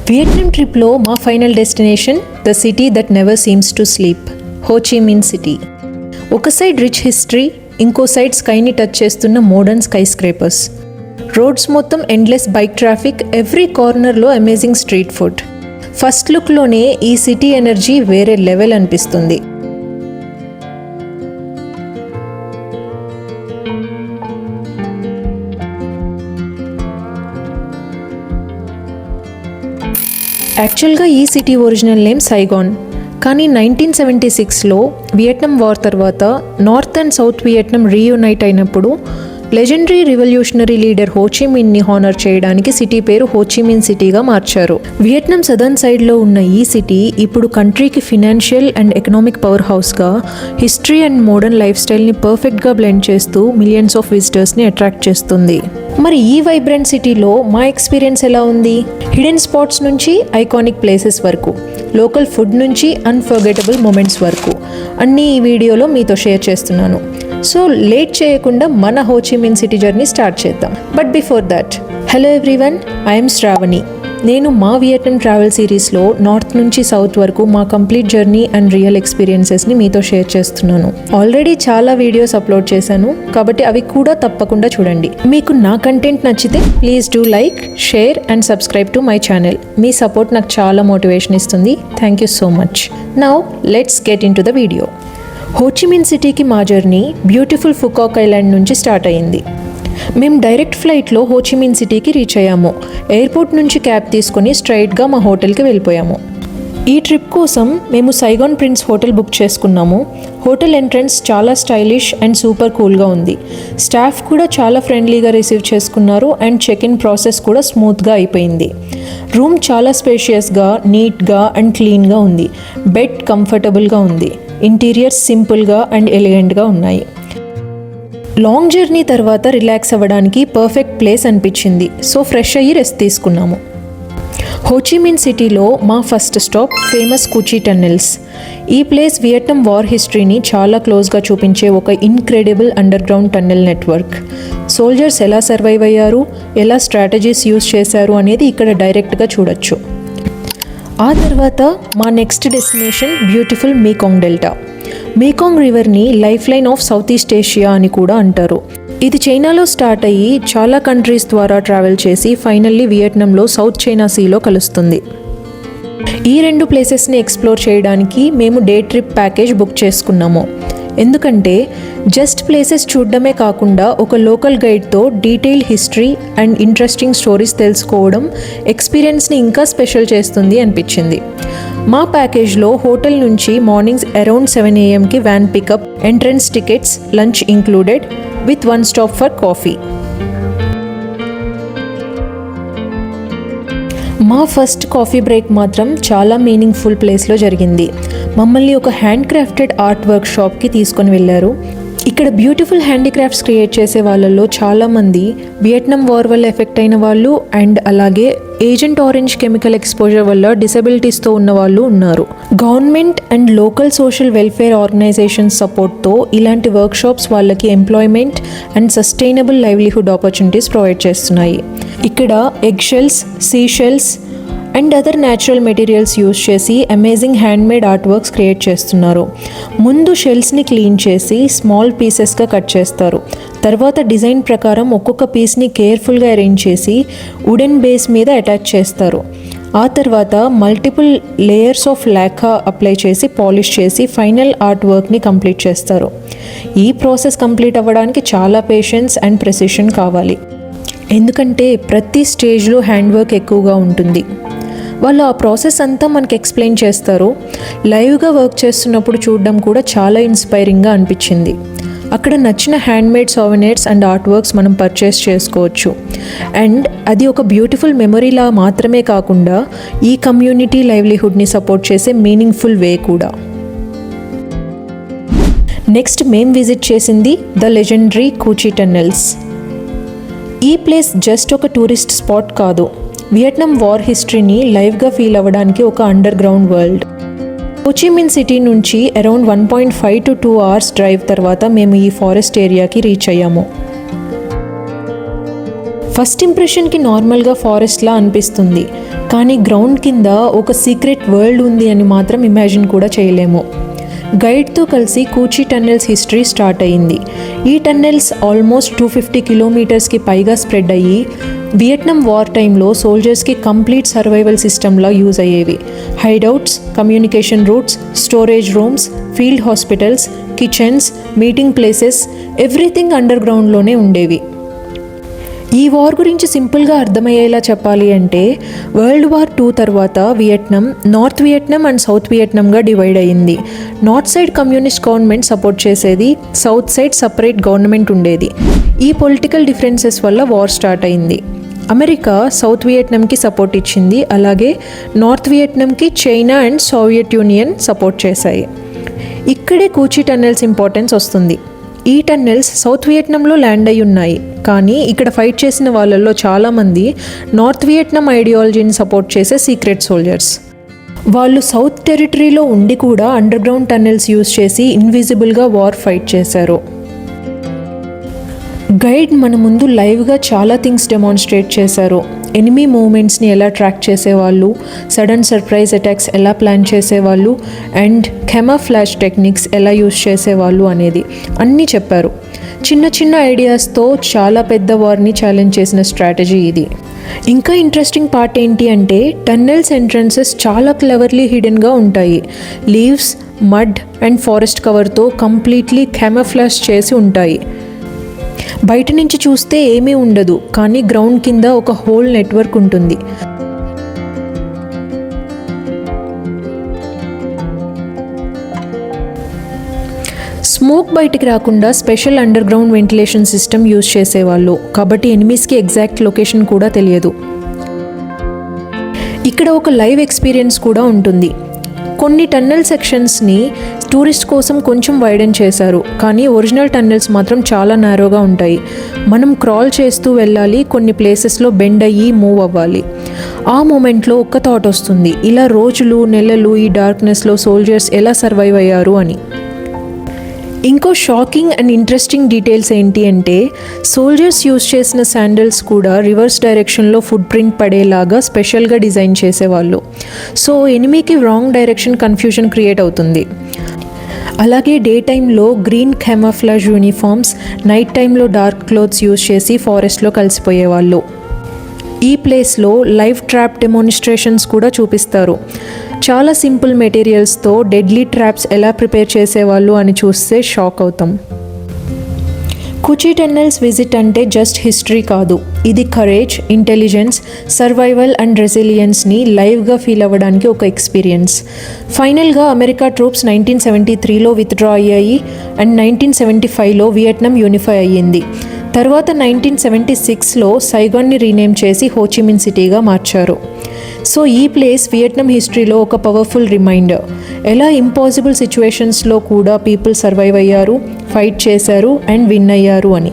Vietnam ట్రిప్లో మా final destination the city that never seems to sleep, హో చి మిన్ సిటీ. ఒక సైడ్ రిచ్ హిస్టరీ, ఇంకో సైడ్ స్కైని టచ్ చేస్తున్న మోడర్న్ స్కై స్క్రేపర్స్. రోడ్స్ మొత్తం ఎండ్లెస్ బైక్ ట్రాఫిక్, ఎవ్రీ కార్నర్లో అమేజింగ్ స్ట్రీట్ ఫుడ్. ఫస్ట్ లుక్లోనే ఈ సిటీ ఎనర్జీ వేరే లెవెల్ అనిపిస్తుంది. యాక్చువల్గా ఈ సిటీ ఒరిజినల్ నేమ్ సైగాన్, కానీ 1976లో వియట్నాం వార్ తర్వాత north and south Vietnam reunite అయినప్పుడు లెజెండరీ రివల్యూషనరీ లీడర్ హోచిమిన్ని హానర్ చేయడానికి సిటీ పేరు హోచిమిన్ సిటీగా మార్చారు. వియట్నాం సదర్న్ సైడ్లో ఉన్న ఈ సిటీ ఇప్పుడు కంట్రీకి ఫినాన్షియల్ అండ్ ఎకనామిక్ పవర్ హౌస్గా, హిస్టరీ అండ్ మోడర్న్ లైఫ్ స్టైల్ని పర్ఫెక్ట్గా బ్లెండ్ చేస్తూ మిలియన్స్ ఆఫ్ విజిటర్స్ని అట్రాక్ట్ చేస్తుంది. మరి ఈ వైబ్రెంట్ సిటీలో మా ఎక్స్పీరియన్స్ ఎలా ఉంది? హిడెన్ స్పాట్స్ నుంచి ఐకానిక్ ప్లేసెస్ వరకు, లోకల్ ఫుడ్ నుంచి అన్ఫర్గెటబుల్ మూమెంట్స్ వరకు అన్నీ ఈ వీడియోలో మీతో షేర్ చేస్తున్నాను. సో లేట్ చేయకుండా మన హోచిమిన్ సిటీ జర్నీ స్టార్ట్ చేద్దాం. But before that, hello everyone, I'm Shravani. నేను మా వియట్నాం ట్రావెల్ సిరీస్లో నార్త్ నుంచి సౌత్ వరకు మా కంప్లీట్ జర్నీ అండ్ రియల్ ఎక్స్పీరియన్సెస్ని మీతో షేర్ చేస్తున్నాను. ఆల్రెడీ చాలా వీడియోస్ అప్లోడ్ చేశాను, కాబట్టి అవి కూడా తప్పకుండా చూడండి. మీకు నా కంటెంట్ నచ్చితే please do like, share and subscribe to my channel. Me support నాకు చాలా మోటివేషన్ ఇస్తుంది. Thank you so much. Now let's get in to the video. Ho Chi Minh సిటీకి మా జర్నీ బ్యూటిఫుల్ ఫుకాక్ ఐలాండ్ నుంచి స్టార్ట్ అయ్యింది. మేము డైరెక్ట్ ఫ్లైట్లో హోచిమిన్ సిటీకి రీచ్ అయ్యాము. ఎయిర్పోర్ట్ నుంచి క్యాబ్ తీసుకొని స్ట్రైట్గా మా హోటల్కి వెళ్ళిపోయాము. ఈ ట్రిప్ కోసం మేము సైగాన్ ప్రిన్స్ హోటల్ బుక్ చేసుకున్నాము. హోటల్ ఎంట్రన్స్ చాలా స్టైలిష్ అండ్ సూపర్ కూల్గా ఉంది. స్టాఫ్ కూడా చాలా ఫ్రెండ్లీగా రిసీవ్ చేసుకున్నారు అండ్ చెక్ ఇన్ ప్రాసెస్ కూడా స్మూత్గా అయిపోయింది. రూమ్ చాలా స్పేషియస్గా, నీట్గా అండ్ క్లీన్గా ఉంది. బెడ్ కంఫర్టబుల్గా ఉంది. ఇంటీరియర్స్ సింపుల్గా అండ్ ఎలిగెంట్గా ఉన్నాయి. లాంగ్ జర్నీ తర్వాత రిలాక్స్ అవ్వడానికి పర్ఫెక్ట్ ప్లేస్ అనిపించింది. సో ఫ్రెష్ అయ్యి రెస్ట్ తీసుకున్నాము. హోచిమిన్ సిటీలో మా first stop famous Kuchi tunnels. ఈ ప్లేస్ వియట్నాం వార్ హిస్టరీని చాలా క్లోజ్గా చూపించే ఒక incredible under ground tunnel network. Soldiers ఎలా సర్వైవ్ అయ్యారు, ఎలా స్ట్రాటజీస్ యూజ్ చేశారు అనేది ఇక్కడ డైరెక్ట్గా చూడొచ్చు. ఆ తర్వాత మా next destination beautiful Mekong delta. Mekong రివర్ని lifeline of southeast Asia అని కూడా అంటారు. ఇది చైనాలో స్టార్ట్ అయ్యి చాలా కంట్రీస్ ద్వారా ట్రావెల్ చేసి ఫైనల్లీ వియట్నాంలో సౌత్ చైనా సీలో కలుస్తుంది. ఈ రెండు ప్లేసెస్ని ఎక్స్ప్లోర్ చేయడానికి మేము డే ట్రిప్ ప్యాకేజ్ బుక్ చేసుకున్నాము. ఎందుకంటే జస్ట్ ప్లేసెస్ చూడడమే కాకుండా ఒక లోకల్ గైడ్తో detail history and interesting stories తెలుసుకోవడం ఎక్స్పీరియన్స్ని ఇంకా స్పెషల్ చేస్తుంది అనిపించింది. మా ప్యాకేజ్లో హోటల్ నుంచి mornings around 7 AM van pickup, entrance tickets, lunch included with 1 stop for coffee. మా ఫస్ట్ కాఫీ బ్రేక్ మాత్రం చాలా మీనింగ్ఫుల్ ప్లేస్లో జరిగింది. మమ్మల్ని ఒక హ్యాండ్ క్రాఫ్టెడ్ ఆర్ట్ వర్క్ షాప్కి తీసుకొని వెళ్ళారు. ఇక్కడ బ్యూటిఫుల్ హ్యాండీక్రాఫ్ట్స్ క్రియేట్ చేసే వాళ్ళల్లో చాలామంది వియట్నాం వార్ వల్ల ఎఫెక్ట్ అయిన వాళ్ళు అండ్ అలాగే ఏజెంట్ ఆరెంజ్ కెమికల్ ఎక్స్పోజర్ వల్ల డిసెబిలిటీస్తో ఉన్న వాళ్ళు ఉన్నారు. Government and local social welfare organisations సపోర్ట్తో ఇలాంటి వర్క్షాప్స్ వాళ్ళకి employment and sustainable livelihood opportunities provide చేస్తున్నాయి. ఇక్కడ egg shells, sea shells and other natural materials use చేసి amazing handmade art works create చేస్తున్నారు. ముందు షెల్స్ని క్లీన్ చేసి స్మాల్ పీసెస్గా కట్ చేస్తారు. తర్వాత డిజైన్ ప్రకారం ఒక్కొక్క పీస్ని కేర్ఫుల్గా అరేంజ్ చేసి వుడెన్ బేస్ మీద అటాచ్ చేస్తారు. ఆ తర్వాత మల్టిపుల్ లేయర్స్ ఆఫ్ లాకా అప్లై చేసి పాలిష్ చేసి ఫైనల్ ఆర్ట్ వర్క్ని కంప్లీట్ చేస్తారు. ఈ ప్రాసెస్ కంప్లీట్ అవ్వడానికి చాలా పేషెన్స్ అండ్ ప్రెసిషన్ కావాలి. ఎందుకంటే ప్రతి స్టేజ్లో హ్యాండ్ వర్క్ ఎక్కువగా ఉంటుంది. వాళ్ళు ఆ ప్రాసెస్ అంతా మనకి ఎక్స్ప్లెయిన్ చేస్తారు. లైవ్గా వర్క్ చేస్తున్నప్పుడు చూడడం కూడా చాలా ఇన్స్పైరింగ్గా అనిపించింది. అక్కడ నచ్చిన హ్యాండ్మేడ్ సోవెనిర్స్ అండ్ ఆర్ట్ వర్క్స్ మనం పర్చేస్ చేసుకోవచ్చు. అండ్ అది ఒక బ్యూటిఫుల్ మెమొరీలా మాత్రమే కాకుండా ఈ కమ్యూనిటీ లైవ్లీహుడ్ని సపోర్ట్ చేసే మీనింగ్ఫుల్ వే కూడా. నెక్స్ట్ మేం విజిట్ చేసింది ద లెజెండరీ కుచి టన్నెల్స్. ఈ ప్లేస్ జస్ట్ ఒక టూరిస్ట్ స్పాట్ కాదు, వియట్నాం వార్ హిస్టరీని లైవ్గా ఫీల్ అవ్వడానికి ఒక under ground world. Ho Chi Minh city నుంచి అరౌండ్ 1.5 to 2 hours డ్రైవ్ తర్వాత మేము ఈ ఫారెస్ట్ ఏరియాకి రీచ్ అయ్యాము. ఫస్ట్ ఇంప్రెషన్కి నార్మల్గా ఫారెస్ట్లా అనిపిస్తుంది, కానీ గ్రౌండ్ కింద ఒక సీక్రెట్ వరల్డ్ ఉంది అని మాత్రం ఇమాజిన్ కూడా చేయలేము. గైడ్తో కలిసి కూచి టన్నెల్స్ హిస్టరీ స్టార్ట్ అయ్యింది. ఈ టన్నెల్స్ ఆల్మోస్ట్ 250 కిలోమీటర్స్కి పైగా స్ప్రెడ్ అయ్యి వియట్నాం వార్ టైంలో సోల్జర్స్కి కంప్లీట్ సర్వైవల్ సిస్టమ్లా యూజ్ అయ్యేవి. Hideouts, communication routes, storage rooms, field hospitals, kitchens, meeting places, everything under గ్రౌండ్లోనే ఉండేవి. ఈ వార్ గురించి సింపుల్గా అర్థమయ్యేలా చెప్పాలి అంటే, వరల్డ్ వార్ 2 తర్వాత Vietnam north Vietnam and south వియట్నాంగా డివైడ్ అయ్యింది. North side communist government support చేసేది, సౌత్ సైడ్ సపరేట్ గవర్నమెంట్ ఉండేది. ఈ పొలిటికల్ డిఫరెన్సెస్ వల్ల వార్ స్టార్ట్ అయింది. అమెరికా సౌత్ వియట్నాంకి సపోర్ట్ ఇచ్చింది, అలాగే నార్త్ వియట్నాంకి China and Soviet Union support చేశాయి. ఇక్కడే కూచి టన్నెల్స్ ఇంపార్టెన్స్ వస్తుంది. ఈ టన్నెల్స్ సౌత్ వియట్నాంలో ల్యాండ్ అయి ఉన్నాయి, కానీ ఇక్కడ ఫైట్ చేసిన వాళ్ళల్లో చాలామంది నార్త్ వియట్నాం ఐడియాలజీని సపోర్ట్ చేసే సీక్రెట్ సోల్జర్స్. వాళ్ళు సౌత్ టెరిటరీలో ఉండి కూడా అండర్ గ్రౌండ్ టన్నెల్స్ యూజ్ చేసి ఇన్విజిబుల్గా వార్ ఫైట్ చేశారు. గైడ్ మన ముందు లైవ్గా చాలా థింగ్స్ డెమాన్స్ట్రేట్ చేశారు. ఎనిమీ మూవ్మెంట్స్ని ఎలా ట్రాక్ చేసేవాళ్ళు, సడన్ సర్ప్రైజ్ అటాక్స్ ఎలా ప్లాన్ చేసేవాళ్ళు, అండ్ కెమోఫ్లాష్ టెక్నిక్స్ ఎలా యూజ్ చేసేవాళ్ళు అనేది అన్నీ చెప్పారు. చిన్న చిన్న ఐడియాస్తో చాలా పెద్ద వార్ని ఛాలెంజ్ చేసిన స్ట్రాటజీ ఇది. ఇంకా ఇంట్రెస్టింగ్ పార్ట్ ఏంటి అంటే, టన్నెల్స్ ఎంట్రన్సెస్ చాలా క్లెవర్లీ హిడెన్గా ఉంటాయి. లీవ్స్, మడ్ అండ్ ఫారెస్ట్ కవర్తో కంప్లీట్లీ కెమోఫ్లాష్ చేసి ఉంటాయి. బయట నుంచి చూస్తే ఏమీ ఉండదు, కానీ గ్రౌండ్ కింద ఒక హోల్ నెట్వర్క్ ఉంటుంది. స్మోక్ బయటికి రాకుండా special under ground ventilation system use చేసేవాళ్ళు, కాబట్టి ఎనిమీస్కి ఎగ్జాక్ట్ లొకేషన్ కూడా తెలియదు. ఇక్కడ ఒక లైవ్ ఎక్స్పీరియన్స్ కూడా ఉంటుంది. కొన్ని టన్నెల్ సెక్షన్స్ని టూరిస్ట్ కోసం కొంచెం వైడెన్ చేశారు, కానీ ఒరిజినల్ టన్నెల్స్ మాత్రం చాలా నారోగా ఉంటాయి. మనం క్రాల్ చేస్తూ వెళ్ళాలి, కొన్ని ప్లేసెస్లో బెండ్ అయ్యి మూవ్ అవ్వాలి. ఆ మూమెంట్లో ఒక్క థాట్ వస్తుంది, ఇలా రోజులు నెలలు ఈ డార్క్నెస్లో సోల్జర్స్ ఎలా సర్వైవ్ అయ్యారు అని. ఇంకో షాకింగ్ అండ్ ఇంట్రెస్టింగ్ డీటెయిల్స్ ఏంటి అంటే, సోల్జర్స్ యూజ్ చేసిన శాండల్స్ కూడా రివర్స్ డైరెక్షన్లో ఫుట్ ప్రింట్ పడేలాగా స్పెషల్గా డిజైన్ చేసేవాళ్ళు. సో ఎనిమీకి రాంగ్ డైరెక్షన్ కన్ఫ్యూజన్ క్రియేట్ అవుతుంది. అలాగే డే టైంలో గ్రీన్ కెమోఫ్లాజ్ యూనిఫామ్స్, నైట్ టైంలో డార్క్ క్లోత్స్ యూజ్ చేసి ఫారెస్ట్లో కలిసిపోయేవాళ్ళు. ఈ ప్లేస్లో లైవ్ ట్రాప్ డెమోన్స్ట్రేషన్స్ కూడా చూపిస్తారు. చాలా సింపుల్ మెటీరియల్స్తో డెడ్లీ ట్రాప్స్ ఎలా ప్రిపేర్ చేసేవాళ్ళు అని చూస్తే షాక్ అవుతాం. కూచి టన్నెల్స్ విజిట్ అంటే జస్ట్ హిస్టరీ కాదు, ఇది కరేజ్, ఇంటెలిజెన్స్, సర్వైవల్ అండ్ రెసిలియన్స్ని లైవ్గా ఫీల్ అవ్వడానికి ఒక ఎక్స్పీరియన్స్. ఫైనల్గా అమెరికా ట్రూప్స్ 1973లో విత్డ్రా అయ్యాయి అండ్ 1975లో వియట్నాం యూనిఫై అయ్యింది. తర్వాత 1976లో సైగాన్ని రీనేమ్ చేసి హోచిమిన్ సిటీగా మార్చారు. సో ఈ ప్లేస్ వియట్నాం హిస్టరీలో ఒక పవర్ఫుల్ రిమైండర్, ఎలా ఇంపాసిబుల్ సిచ్యువేషన్స్లో కూడా పీపుల్ సర్వైవ్ అయ్యారు, ఫైట్ చేశారు అండ్ విన్ అయ్యారు అని.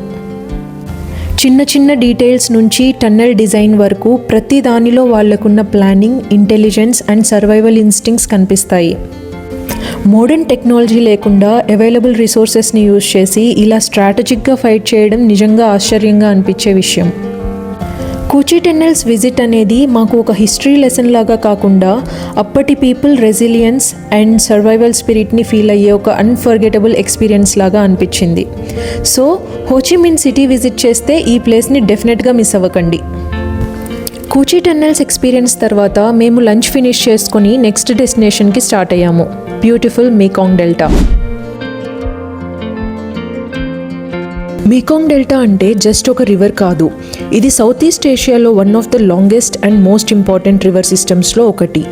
చిన్న చిన్న డీటెయిల్స్ నుంచి టన్నెల్ డిజైన్ వరకు ప్రతి దానిలో వాళ్ళకున్న planning, intelligence and survival instincts కనిపిస్తాయి. మోడర్న్ టెక్నాలజీ లేకుండా అవైలబుల్ రిసోర్సెస్ని యూజ్ చేసి ఇలా స్ట్రాటజిక్గా ఫైట్ చేయడం నిజంగా ఆశ్చర్యంగా అనిపించే విషయం. కూచి టన్నెల్స్ విజిట్ అనేది మాకు ఒక హిస్టరీ లెసన్ లాగా కాకుండా అప్పటి పీపుల్ రెసిలియన్స్ అండ్ సర్వైవల్ స్పిరిట్ని ఫీల్ అయ్యే ఒక అన్ఫర్గెటబుల్ ఎక్స్పీరియన్స్ లాగా అనిపించింది. సో హోచిమిన్ సిటీ విజిట్ చేస్తే ఈ ప్లేస్ని డెఫినెట్గా మిస్ అవ్వకండి. కూచి టన్నెల్స్ ఎక్స్పీరియన్స్ తర్వాత మేము లంచ్ ఫినిష్ చేసుకొని నెక్స్ట్ డెస్టినేషన్కి స్టార్ట్ అయ్యాము, beautiful Mekong delta. Mekong delta అంటే జస్ట్ ఒక రివర్ కాదు, ఇది సౌత్ ఈస్ట్ ఏషియాలో one of the longest and most important river సిస్టమ్స్లో ఒకటి.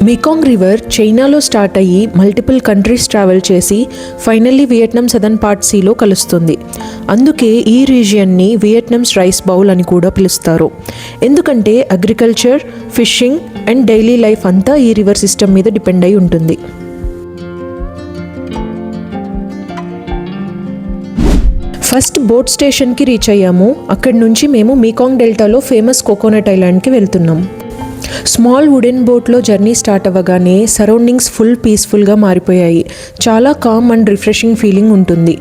మేకాంగ్ రివర్ చైనాలో స్టార్ట్ అయ్యి మల్టిపుల్ కంట్రీస్ ట్రావెల్ చేసి ఫైనల్లీ వియట్నాం సదర్న్ పార్ట్ సీలో కలుస్తుంది. అందుకే ఈ రీజియన్ని వియట్నామ్స్ రైస్ బౌల్ అని కూడా పిలుస్తారు, ఎందుకంటే agriculture, fishing and daily life అంతా ఈ రివర్ సిస్టమ్ మీద డిపెండ్ అయి ఉంటుంది. ఫస్ట్ బోట్ స్టేషన్కి రీచ్ అయ్యాము. అక్కడి నుంచి మేము మేకాంగ్ డెల్టాలో ఫేమస్ కోకోనట్ ఐలాండ్కి వెళ్తున్నాం. స్మాల్ వుడెన్ బోట్లో జర్నీ స్టార్ట్ అవ్వగానే సరౌండింగ్స్ ఫుల్ పీస్ఫుల్గా మారిపోయాయి. చాలా కామ్ అండ్ రిఫ్రెషింగ్ ఫీలింగ్ ఉంటుంది.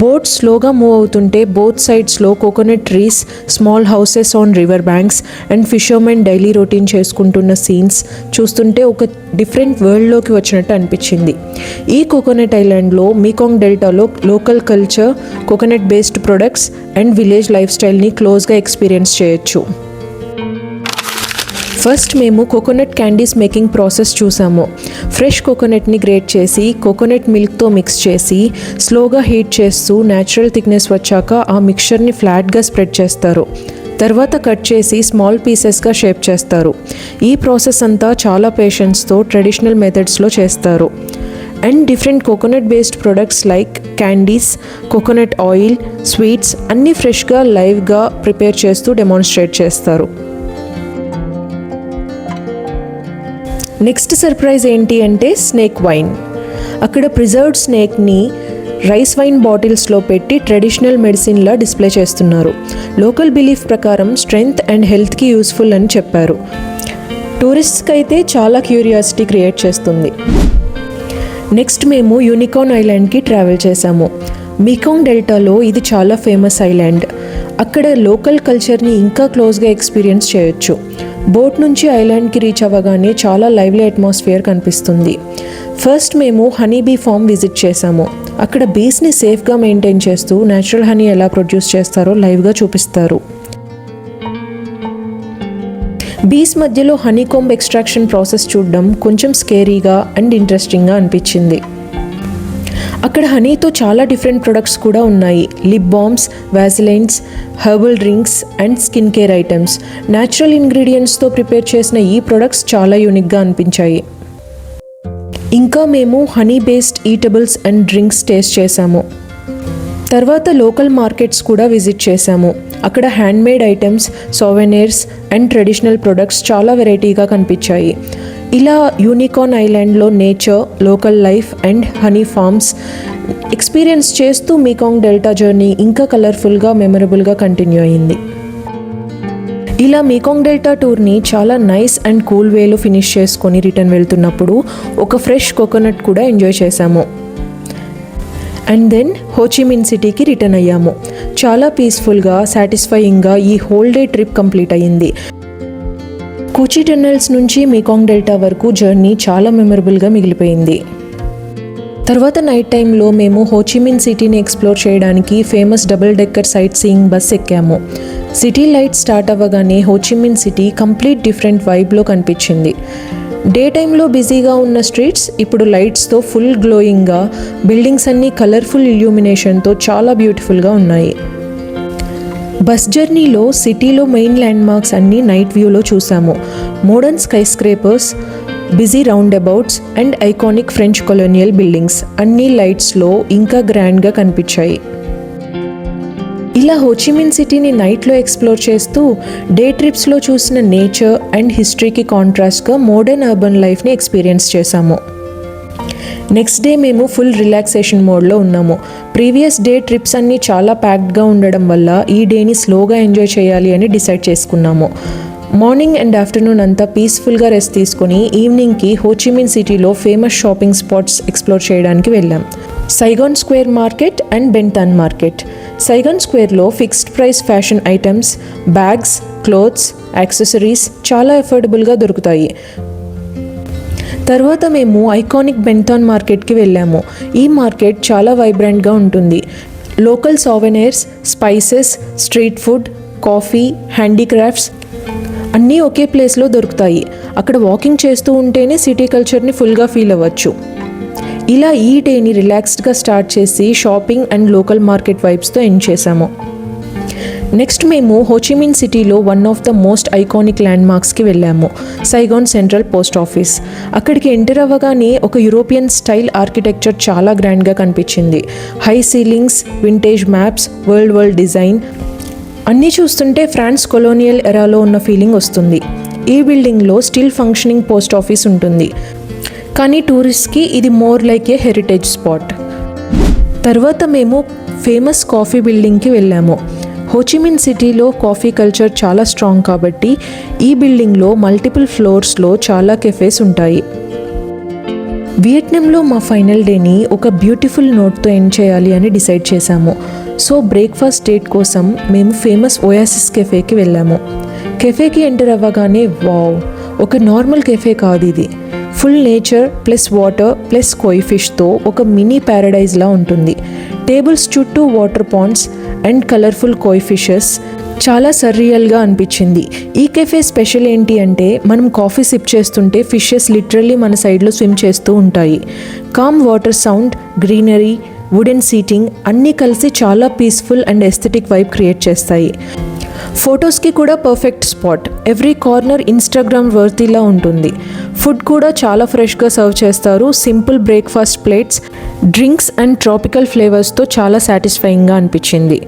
బోట్ స్లోగా మూవ్ అవుతుంటే బోత్ సైడ్స్లో coconut trees, small houses on river banks and fishermen daily routine చేసుకుంటున్న సీన్స్ చూస్తుంటే ఒక డిఫరెంట్ వరల్డ్లోకి వచ్చినట్టు అనిపించింది. ఈ కోకోనట్ ఐలాండ్లో మీకాంగ్ డెల్టాలో local culture, coconut based products and village life స్టైల్ని క్లోజ్గా ఎక్స్పీరియన్స్ చేయొచ్చు. ఫస్ట్ మేము కోకోనట్ క్యాండీస్ మేకింగ్ ప్రాసెస్ చూసాము. ఫ్రెష్ కోకోనట్ని గ్రేట్ చేసి కోకోనట్ మిల్క్తో మిక్స్ చేసి స్లోగా హీట్ చేస్తూ న్యాచురల్ థిక్నెస్ వచ్చాక ఆ మిక్చర్ని ఫ్లాట్గా స్ప్రెడ్ చేస్తారు. తర్వాత కట్ చేసి స్మాల్ పీసెస్గా షేప్ చేస్తారు. ఈ ప్రాసెస్ అంతా చాలా పేషెన్స్తో ట్రెడిషనల్ మెథడ్స్లో చేస్తారు. And different coconut based products like candies, coconut oil, sweets అన్నీ ఫ్రెష్గా లైవ్గా ప్రిపేర్ చేస్తూ డెమాన్స్ట్రేట్ చేస్తారు. నెక్స్ట్ సర్ప్రైజ్ ఏంటి అంటే స్నేక్ వైన్. అక్కడ ప్రిజర్వ్డ్ స్నేక్ని రైస్ వైన్ బాటిల్స్లో పెట్టి ట్రెడిషనల్ మెడిసిన్లా డిస్ప్లే చేస్తున్నారు. లోకల్ బిలీఫ్ ప్రకారం స్ట్రెంగ్త్ అండ్ హెల్త్కి యూస్ఫుల్ అని చెప్పారు. టూరిస్ట్స్కి అయితే చాలా క్యూరియాసిటీ క్రియేట్ చేస్తుంది. నెక్స్ట్ మేము యూనికార్న్ ఐలాండ్కి ట్రావెల్ చేశాము. మీకాంగ్ డెల్టాలో ఇది చాలా ఫేమస్ ఐలాండ్. అక్కడ లోకల్ కల్చర్ని ఇంకా క్లోజ్గా ఎక్స్పీరియన్స్ చేయొచ్చు. బోట్ నుంచి ఐలాండ్కి రీచ్ అవ్వగానే చాలా లైవ్లీ అట్మాస్ఫియర్ కనిపిస్తుంది. ఫస్ట్ మేము హనీ బీ ఫామ్ విజిట్ చేశాము. అక్కడ బీస్ని సేఫ్గా మెయింటైన్ చేస్తూ న్యాచురల్ హనీ ఎలా ప్రొడ్యూస్ చేస్తారో లైవ్గా చూపిస్తారు. బీస్ మధ్యలో హనీకోంబ్ ఎక్స్ట్రాక్షన్ ప్రాసెస్ చూడడం కొంచెం స్కేరీగా అండ్ ఇంట్రెస్టింగ్గా అనిపించింది. అక్కడ హనీతో చాలా డిఫరెంట్ ప్రొడక్ట్స్ కూడా ఉన్నాయి. Lip balms, vaselines, herbal drinks and skin care items. Natural ఇంగ్రీడియంట్స్తో ప్రిపేర్ చేసిన ఈ ప్రొడక్ట్స్ చాలా యూనిక్గా అనిపించాయి. ఇంకా మేము honey based eatables and drinks taste చేశాము. తర్వాత లోకల్ మార్కెట్స్ కూడా విజిట్ చేశాము. అక్కడ handmade items, souvenirs and traditional products చాలా వెరైటీగా కనిపించాయి. ఇలా యూనికార్న్ ఐలాండ్లో nature, local life and honey farms experience చేస్తూ మీకాంగ్ డెల్టా జర్నీ ఇంకా కలర్ఫుల్గా, మెమరబుల్గా కంటిన్యూ అయింది. ఇలా మీకాంగ్ డెల్టా టూర్ని చాలా నైస్ అండ్ కూల్ వేలో ఫినిష్ చేసుకొని రిటర్న్ వెళ్తున్నప్పుడు ఒక ఫ్రెష్ కోకోనట్ కూడా ఎంజాయ్ చేశాము. అండ్ దెన్ హోచిమిన్ సిటీకి రిటర్న్ అయ్యాము. చాలా పీస్ఫుల్గా, సాటిస్ఫైయింగ్గా ఈ హోల్ డే ట్రిప్ కంప్లీట్ అయ్యింది. కూచి టన్నెల్స్ నుంచి మీకాంగ్ డెల్టా వరకు జర్నీ చాలా మెమరబుల్గా మిగిలిపోయింది. తర్వాత నైట్ టైంలో మేము హోచిమిన్ సిటీని ఎక్స్ప్లోర్ చేయడానికి famous double decker sight seeing bus ఎక్కాము. సిటీ లైట్ స్టార్ట్ అవ్వగానే హోచిమిన్ సిటీ కంప్లీట్ డిఫరెంట్ వైబ్లో కనిపించింది. డే టైంలో బిజీగా ఉన్న స్ట్రీట్స్ ఇప్పుడు లైట్స్తో ఫుల్ గ్లోయింగ్గా, బిల్డింగ్స్ అన్నీ కలర్ఫుల్ ఇల్యూమినేషన్తో చాలా బ్యూటిఫుల్గా ఉన్నాయి. బస్ జర్నీలో సిటీలో మెయిన్ ల్యాండ్ మార్క్స్ అన్నీ నైట్ వ్యూలో చూసాము. Modern sky scrapers, busy round abouts and iconic French colonial buildings అన్నీ లైట్స్లో ఇంకా గ్రాండ్గా కనిపించాయి. ఇలా హోచిమిన్ సిటీని నైట్లో ఎక్స్ప్లోర్ చేస్తూ డే ట్రిప్స్లో చూసిన నేచర్ అండ్ హిస్టరీకి కాంట్రాస్ట్గా మోడర్న్ అర్బన్ లైఫ్ని ఎక్స్పీరియన్స్ చేశాము. నెక్స్ట్ డే మేము ఫుల్ రిలాక్సేషన్ మోడ్లో ఉన్నాము. ప్రీవియస్ డే ట్రిప్స్ అన్నీ చాలా ప్యాక్డ్గా ఉండడం వల్ల ఈ డేని స్లోగా ఎంజాయ్ చేయాలి అని డిసైడ్ చేసుకున్నాము. మార్నింగ్ అండ్ ఆఫ్టర్నూన్ అంతా పీస్ఫుల్గా రెస్ట్ తీసుకొని ఈవినింగ్కి హోచిమిన్ సిటీలో ఫేమస్ షాపింగ్ స్పాట్స్ ఎక్స్ప్లోర్ చేయడానికి వెళ్ళాం. Saigon square market and Ben Thanh market. Saigon స్క్వేర్లో fixed price fashion items, bags, clothes, accessories చాలా అఫోర్డబుల్గా దొరుకుతాయి. తర్వాత మేము ఐకానిక్ బెంటాన్ మార్కెట్కి వెళ్ళాము. ఈ మార్కెట్ చాలా వైబ్రెంట్గా ఉంటుంది. Local souvenirs, spices, street food, coffee, handicrafts అన్నీ ఒకే ప్లేస్లో దొరుకుతాయి. అక్కడ వాకింగ్ చేస్తూ ఉంటేనే సిటీ కల్చర్ని ఫుల్గా ఫీల్ అవ్వచ్చు. ఇలా ఈ డేని రిలాక్స్డ్గా స్టార్ట్ చేసి షాపింగ్ అండ్ లోకల్ మార్కెట్ వైబ్స్తో ఎండ్ చేశాము. నెక్స్ట్ మేము హోచిమిన్ సిటీలో one of the most iconic ల్యాండ్ మార్క్స్కి వెళ్ళాము, సైగాన్ సెంట్రల్ పోస్ట్ ఆఫీస్. అక్కడికి ఎంటర్ అవ్వగానే ఒక యూరోపియన్ స్టైల్ ఆర్కిటెక్చర్ చాలా గ్రాండ్గా కనిపించింది. High ceilings, vintage maps, world design అన్నీ చూస్తుంటే ఫ్రాన్స్ కొలోనియల్ ఎరాలో ఉన్న ఫీలింగ్ వస్తుంది. ఈ బిల్డింగ్లో స్టిల్ ఫంక్షనింగ్ పోస్ట్ ఆఫీస్ ఉంటుంది, కానీ టూరిస్ట్కి ఇది మోర్ లైక్ ఏ హెరిటేజ్ స్పాట్. తర్వాత మేము ఫేమస్ కాఫీ బిల్డింగ్కి వెళ్ళాము. హోచిమిన్ సిటీలో కాఫీ కల్చర్ చాలా స్ట్రాంగ్ కాబట్టి ఈ బిల్డింగ్లో మల్టిపుల్ ఫ్లోర్స్లో చాలా కెఫేస్ ఉంటాయి. వియట్నాంలో మా ఫైనల్ డేని ఒక బ్యూటిఫుల్ నోట్తో ఎండ్ చేయాలి అని డిసైడ్ చేశాము. సో బ్రేక్ఫాస్ట్ డేట్ కోసం మేము ఫేమస్ ఒయాసిస్ కెఫేకి వెళ్ళాము. కెఫేకి ఎంటర్ అవ్వగానే వావ్, ఒక నార్మల్ కెఫే కాదు ఇది. Full nature plus water plus koi ఫిష్తో ఒక మినీ ప్యారడైజ్లా ఉంటుంది. టేబుల్స్ చుట్టూ water ponds and colourful koi fishes, చాలా సర్రియల్గా అనిపించింది. ఈ కెఫే స్పెషల్ ఏంటి అంటే మనం కాఫీ సిప్ చేస్తుంటే ఫిషెస్ లిటరల్లీ మన సైడ్లో స్విమ్ చేస్తూ ఉంటాయి. Calm water sound, greenery, wooden seating అన్నీ కలిసి చాలా peaceful and aesthetic vibe create చేస్తాయి. ఫొటోస్కి కూడా perfect spot. Every corner Instagram వర్తీలా ఉంటుంది. ఫుడ్ కూడా చాలా ఫ్రెష్గా సర్వ్ చేస్తారు. Simple breakfast plates, drinks and tropical ఫ్లేవర్స్తో చాలా సాటిస్ఫైయింగ్గా అనిపించింది.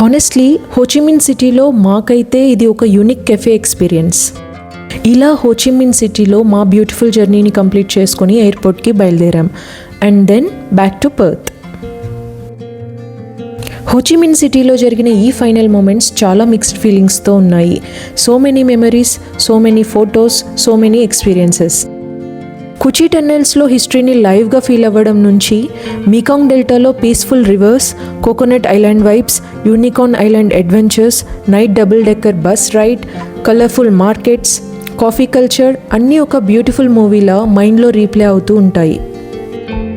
హానెస్ట్లీ హోచిమిన్ సిటీలో మాకైతే ఇది ఒక యూనిక్ కెఫే ఎక్స్పీరియన్స్. ఇలా హోచిమిన్ సిటీలో మా బ్యూటిఫుల్ జర్నీని కంప్లీట్ చేసుకుని ఎయిర్పోర్ట్కి బయలుదేరాం and then back to Perth. Ho Chi Minh సిటీలో జరిగిన ఈ ఫైనల్ మూమెంట్స్ చాలా మిక్స్డ్ ఫీలింగ్స్తో ఉన్నాయి. So many memories, so many photos, so many experiences. Cu Chi టన్నెల్స్లో హిస్టరీని లైవ్గా ఫీల్ అవ్వడం నుంచి మీకాంగ్ డెల్టాలో peaceful rivers, coconut island vibes, unicorn island adventures, night double decker bus ride, colourful markets, coffee culture అన్నీ ఒక బ్యూటిఫుల్ మూవీలా మైండ్లో రీప్లే అవుతూ ఉంటాయి.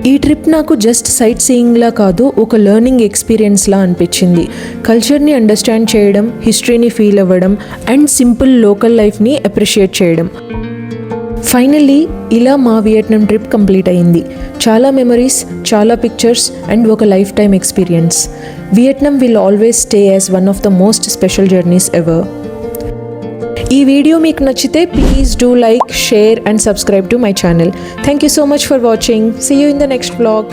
ఈ ట్రిప్ నాకు జస్ట్ సైట్ సీయింగ్లా కాదు, ఒక లెర్నింగ్ ఎక్స్పీరియన్స్లా అనిపించింది. కల్చర్ని అండర్స్టాండ్ చేయడం, హిస్టరీని ఫీల్ అవ్వడం అండ్ సింపుల్ లోకల్ లైఫ్ని అప్రిషియేట్ చేయడం. ఫైనల్లీ ఇలా మా వియట్నాం ట్రిప్ కంప్లీట్ అయింది. చాలా మెమరీస్, చాలా పిక్చర్స్ అండ్ ఒక life time experience. Vietnam will always stay as one of the most special journeys ever. ఈ వీడియో మీకు నచ్చితే please do like, share and subscribe to my channel. Thank you so much for watching. See you in the next vlog.